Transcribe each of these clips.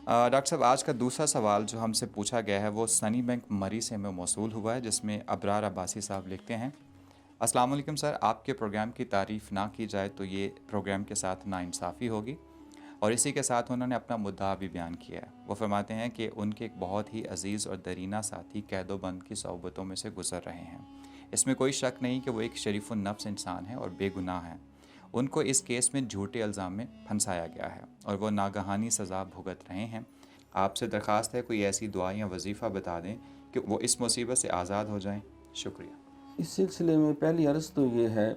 Doctor صاحب، آج کا دوسرا سوال جو ہم سے پوچھا گیا ہے وہ سنی بینک مری سے ہمیں موصول ہوا ہے، جس میں ابرار عباسی صاحب لکھتے ہیں: السلام علیکم سر، آپ کے پروگرام کی تعریف نہ کی جائے تو یہ پروگرام کے ساتھ ناانصافی ہوگی۔ اور اسی کے ساتھ انہوں نے اپنا مدعا بھی بیان کیا ہے۔ وہ فرماتے ہیں کہ ان کے ایک بہت ہی عزیز اور درینہ ساتھی قید و بند کی صحبتوں میں سے گزر رہے ہیں۔ اس میں کوئی شک نہیں کہ وہ ایک شریف النفس انسان ہیں اور بے گناہ ہیں۔ ان کو اس کیس میں جھوٹے الزام میں پھنسایا گیا ہے اور وہ ناگہانی سزا بھگت رہے ہیں۔ آپ سے درخواست ہے کوئی ایسی دعا یا وظیفہ بتا دیں کہ وہ اس مصیبت سے آزاد ہو جائیں۔ شکریہ۔ اس سلسلے میں پہلی عرض تو یہ ہے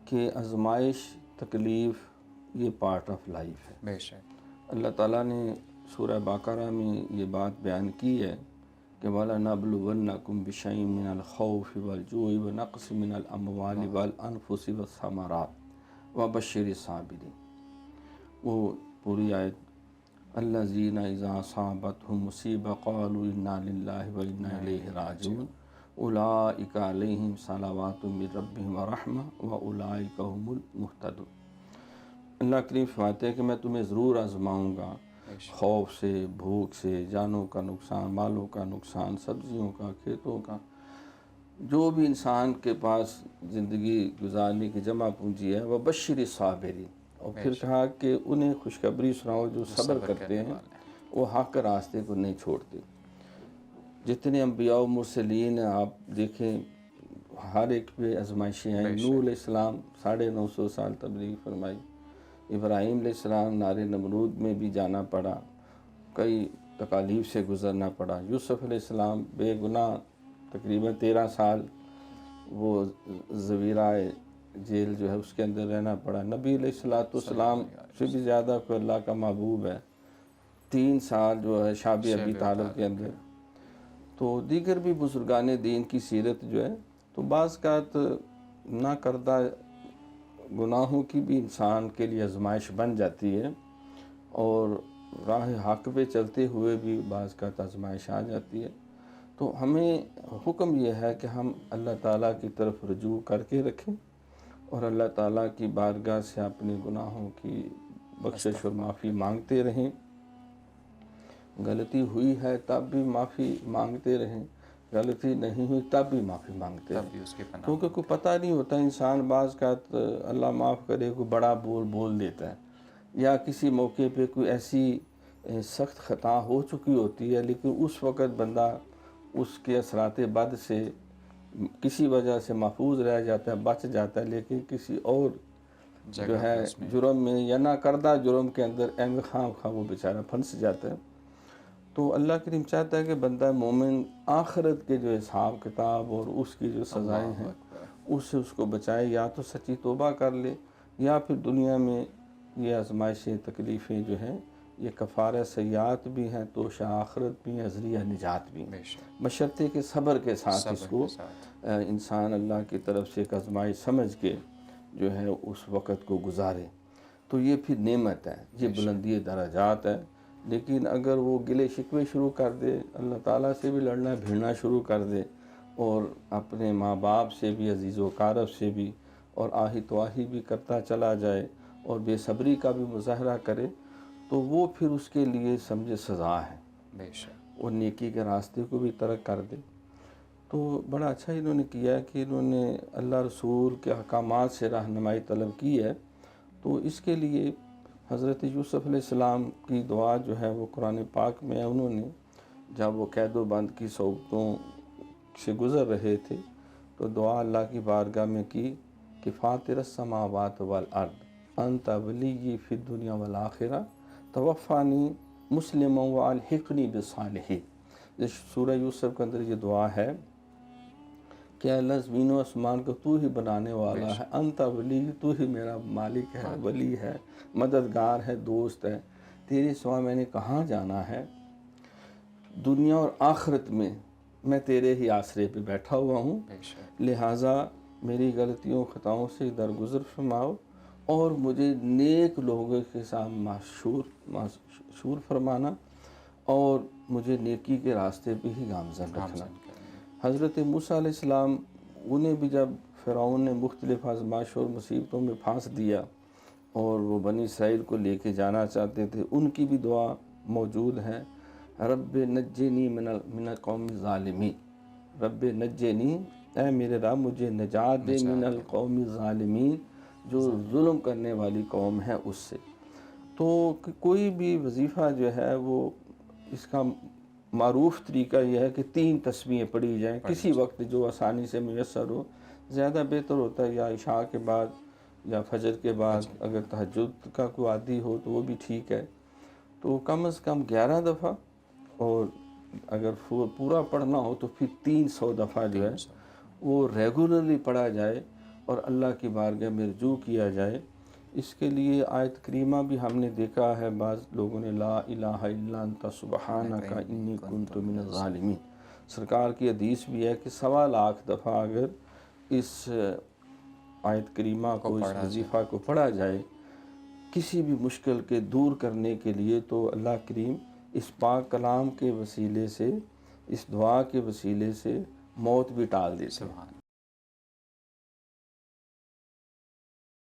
کہ آزمائش، تکلیف یہ پارٹ آف لائف ہے۔ بے شک۔ اللہ تعالیٰ نے سورہ بقرہ میں یہ بات بیان کی ہے کہ وَلَنَبْلُوَنَّكُمْ بِشَيْءٍ مِّنَ الْخَوْفِ وَالْجُوعِ وَنَقْصٍ مِّنَ الْأَمْوَالِ وَالْأَنفُسِ وَالثَّمَرَاتِ وَبَشِّرِ الصَّابِرِينَ۔ وہ پوری آیت، الَّذِينَ إِذَا أَصَابَتْهُم مُّصِیبَةٌ قَالُوا إِنَّا لِلَّهِ وَإِنَّا إِلَیْهِ رَاجِعُونَ اولئک علیہم صلوات من ربہم ورحمہ واولئک هم المہتدون۔ اللہ کریم فرماتے ہیں کہ میں تمہیں ضرور آزماؤں گا، خوف سے، بھوک سے، جانوں کا نقصان، مالوں کا نقصان، سبزیوں کا، کھیتوں کا، جو بھی انسان کے پاس زندگی گزارنے کی جمع پونجی ہے، وبشر الصابرین۔ اور پھر کہا کہ انہیں خوشخبری سناؤ جو صبر کرتے ہیں، وہ حق راستے کو نہیں چھوڑتے۔ جتنے انبیاء و مرسلین آپ دیکھیں، ہر ایک پہ آزمائشیں آئیں۔ نوح علیہ السلام 950 سال تبلیغ فرمائی، ابراہیم علیہ السلام نار نمرود میں بھی جانا پڑا، کئی تکالیف سے گزرنا پڑا۔ یوسف علیہ السلام بے گناہ تقریباً 13 سال وہ زویرہ جیل جو ہے اس کے اندر رہنا پڑا۔ نبی علیہ السلام سے بھی زیادہ کوئی اللہ کا محبوب ہے، 3 سال جو ہے شعب ابی طالب کے اندر۔ تو دیگر بھی بزرگان دین کی سیرت جو ہے، تو بعض اوقات نہ کردہ گناہوں کی بھی انسان کے لیے آزمائش بن جاتی ہے، اور راہ حق پہ چلتے ہوئے بھی بعض اوقات آزمائش آ جاتی ہے۔ تو ہمیں حکم یہ ہے کہ ہم اللہ تعالیٰ کی طرف رجوع کر کے رکھیں اور اللہ تعالیٰ کی بارگاہ سے اپنے گناہوں کی بخشش اور معافی مانگتے رہیں۔ غلطی ہوئی ہے تب بھی معافی مانگتے رہیں، غلطی نہیں ہوئی تب بھی معافی مانگتے رہیں، کیونکہ کوئی پتہ نہیں ہوتا، انسان بعض کا اللہ معاف کرے کوئی بڑا بول دیتا ہے، یا کسی موقع پہ کوئی ایسی سخت خطا ہو چکی ہوتی ہے، لیکن اس وقت بندہ اس کے اثرات بد سے کسی وجہ سے محفوظ رہ جاتا ہے، بچ جاتا ہے، لیکن کسی اور جو ہے جرم میں یا نہ کردہ جرم کے اندر خواہ وہ بیچارہ پھنس جاتا ہے۔ تو اللہ کریم چاہتا ہے کہ بندہ مومن آخرت کے جو حساب کتاب اور اس کی جو سزائیں ہیں اس سے اس کو بچائے، یا تو سچی توبہ کر لے، یا پھر دنیا میں یہ آزمائشیں تکلیفیں جو ہیں یہ کفارہ سیئات بھی ہیں، توشہ آخرت بھی ہیں، ذریعہ نجات بھی ہیں، بشرطے کہ صبر کے ساتھ اس کو انسان اللہ کی طرف سے ایک آزمائش سمجھ کے جو ہے اس وقت کو گزارے، تو یہ پھر نعمت ہے، یہ بلندی درجات ہے۔ لیکن اگر وہ گلے شکوے شروع کر دے، اللہ تعالیٰ سے بھی لڑنا بھیڑنا شروع کر دے، اور اپنے ماں باپ سے بھی، عزیز و اقارب سے بھی، اور آہی تواہی بھی کرتا چلا جائے، اور بے صبری کا بھی مظاہرہ کرے، تو وہ پھر اس کے لیے سمجھے سزا ہے، بے شک، وہ نیکی کے راستے کو بھی ترک کر دے۔ تو بڑا اچھا انہوں نے کیا کہ انہوں نے اللہ رسول کے احکامات سے رہنمائی طلب کی ہے۔ تو اس کے لیے حضرت یوسف علیہ السلام کی دعا جو ہے وہ قرآن پاک میں ہے۔ انہوں نے جب وہ قید و بند کی صعوبتوں سے گزر رہے تھے تو دعا اللہ کی بارگاہ میں کی کہ فاطر السماوات والارض انت ولی فی الدنیا والآخرہ توفانی مسلما والحقنی بالصالحین۔ جس سورہ یوسف کے اندر یہ دعا ہے کہ اللہ زمین و آسمان کو تو ہی بنانے والا ہے، انت ولی، تو ہی میرا مالک ہے، ولی ہے، مددگار ہے، دوست ہے، تیرے سوا میں نے کہاں جانا ہے، دنیا اور آخرت میں میں تیرے ہی آسرے پہ بیٹھا ہوا ہوں، لہٰذا میری غلطیوں خطاؤں سے درگزر فرماؤ، اور مجھے نیک لوگوں کے ساتھ مشہور فرمانا، اور مجھے نیکی کے راستے پہ ہی گامزن رکھنا۔ حضرت موسیٰ علیہ السلام، انہیں بھی جب فرعون نے مختلف آزمائشوں اور مصیبتوں میں پھانس دیا اور وہ بنی اسرائیل کو لے کے جانا چاہتے تھے، ان کی بھی دعا موجود ہیں، رب نجنی من القوم الظالمین، رب نجنی، اے میرے رب مجھے نجات دے، من القوم الظالمین، جو ظلم کرنے والی قوم ہے اس سے۔ تو کوئی بھی وظیفہ جو ہے وہ اس کا معروف طریقہ یہ ہے کہ 3 تسبیحیں پڑھی جائیں کسی وقت جو آسانی سے میسر ہو۔ زیادہ بہتر ہوتا ہے یا عشاء کے بعد یا فجر کے بعد، اگر تہجد کا کوئی عادی ہو تو وہ بھی ٹھیک ہے۔ تو کم از کم 11 دفعہ، اور اگر پورا پڑھنا ہو تو پھر 300 دفعہ جو ہے وہ ریگولرلی پڑھا جائے اور اللہ کی بارگاہ میں رجوع کیا جائے۔ اس کے لیے آیت کریمہ بھی ہم نے دیکھا ہے، بعض لوگوں نے لا الہ الا انت سبحانک انی کنت من الظالمین، سرکار کی حدیث بھی ہے کہ 1.25 لاکھ دفعہ اگر اس آیت کریمہ کو، اس وظیفہ کو پڑھا جائے کسی بھی مشکل کے دور کرنے کے لیے، تو اللہ کریم اس پاک کلام کے وسیلے سے، اس دعا کے وسیلے سے موت بھی ٹال دیتے ہیں۔